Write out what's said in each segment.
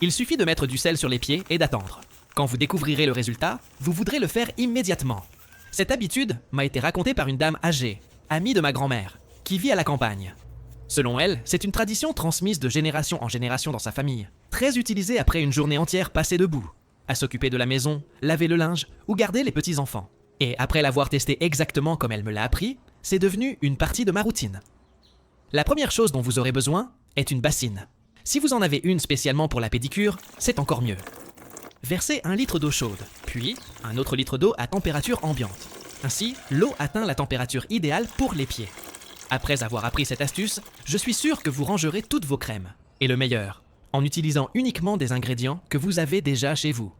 Il suffit de mettre du sel sur les pieds et d'attendre. Quand vous découvrirez le résultat, vous voudrez le faire immédiatement. Cette habitude m'a été racontée par une dame âgée, amie de ma grand-mère, qui vit à la campagne. Selon elle, c'est une tradition transmise de génération en génération dans sa famille, très utilisée après une journée entière passée debout, à s'occuper de la maison, laver le linge ou garder les petits-enfants. Et après l'avoir testé exactement comme elle me l'a appris, c'est devenu une partie de ma routine. La première chose dont vous aurez besoin est une bassine. Si vous en avez une spécialement pour la pédicure, c'est encore mieux. Versez 1 litre d'eau chaude, puis 1 autre litre d'eau à température ambiante. Ainsi, l'eau atteint la température idéale pour les pieds. Après avoir appris cette astuce, je suis sûr que vous rangerez toutes vos crèmes. Et le meilleur, en utilisant uniquement des ingrédients que vous avez déjà chez vous.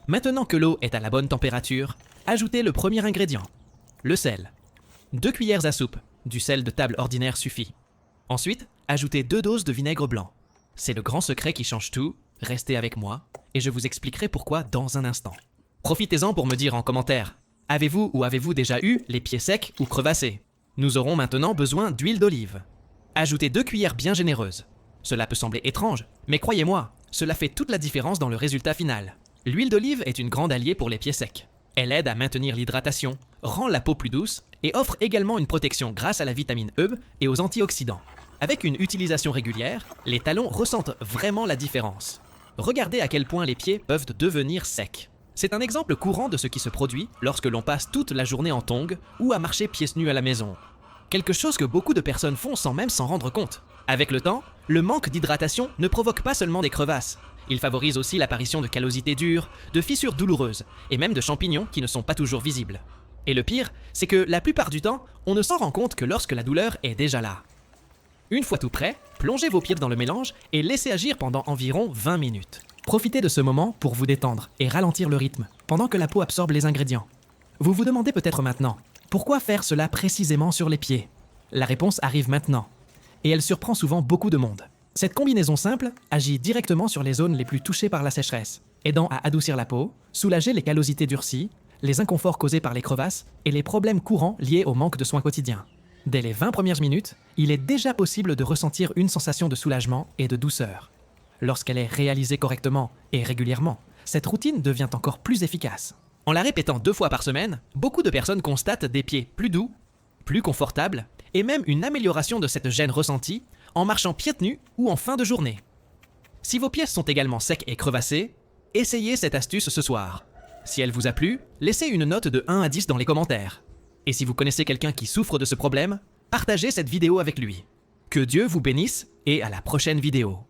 Maintenant que l'eau est à la bonne température, ajoutez le premier ingrédient, le sel. 2 cuillères à soupe, du sel de table ordinaire suffit. Ensuite, ajoutez 2 doses de vinaigre blanc. C'est le grand secret qui change tout, restez avec moi, et je vous expliquerai pourquoi dans un instant. Profitez-en pour me dire en commentaire, avez-vous ou avez-vous déjà eu les pieds secs ou crevassés? Nous aurons maintenant besoin d'huile d'olive. Ajoutez 2 cuillères bien généreuses. Cela peut sembler étrange, mais croyez-moi, cela fait toute la différence dans le résultat final. L'huile d'olive est une grande alliée pour les pieds secs. Elle aide à maintenir l'hydratation, rend la peau plus douce et offre également une protection grâce à la vitamine E et aux antioxydants. Avec une utilisation régulière, les talons ressentent vraiment la différence. Regardez à quel point les pieds peuvent devenir secs. C'est un exemple courant de ce qui se produit lorsque l'on passe toute la journée en tongs ou à marcher pieds nus à la maison. Quelque chose que beaucoup de personnes font sans même s'en rendre compte. Avec le temps, le manque d'hydratation ne provoque pas seulement des crevasses. Il favorise aussi l'apparition de callosités dures, de fissures douloureuses et même de champignons qui ne sont pas toujours visibles. Et le pire, c'est que la plupart du temps, on ne s'en rend compte que lorsque la douleur est déjà là. Une fois tout prêt, plongez vos pieds dans le mélange et laissez agir pendant environ 20 minutes. Profitez de ce moment pour vous détendre et ralentir le rythme, pendant que la peau absorbe les ingrédients. Vous vous demandez peut-être maintenant, pourquoi faire cela précisément sur les pieds? La réponse arrive maintenant, et elle surprend souvent beaucoup de monde. Cette combinaison simple agit directement sur les zones les plus touchées par la sécheresse, aidant à adoucir la peau, soulager les callosités durcies, les inconforts causés par les crevasses et les problèmes courants liés au manque de soins quotidiens. Dès les 20 premières minutes, il est déjà possible de ressentir une sensation de soulagement et de douceur. Lorsqu'elle est réalisée correctement et régulièrement, cette routine devient encore plus efficace. En la répétant 2 fois par semaine, beaucoup de personnes constatent des pieds plus doux, plus confortables et même une amélioration de cette gêne ressentie en marchant pieds nus ou en fin de journée. Si vos pieds sont également secs et crevassés, essayez cette astuce ce soir. Si elle vous a plu, laissez une note de 1 à 10 dans les commentaires. Et si vous connaissez quelqu'un qui souffre de ce problème, partagez cette vidéo avec lui. Que Dieu vous bénisse et à la prochaine vidéo.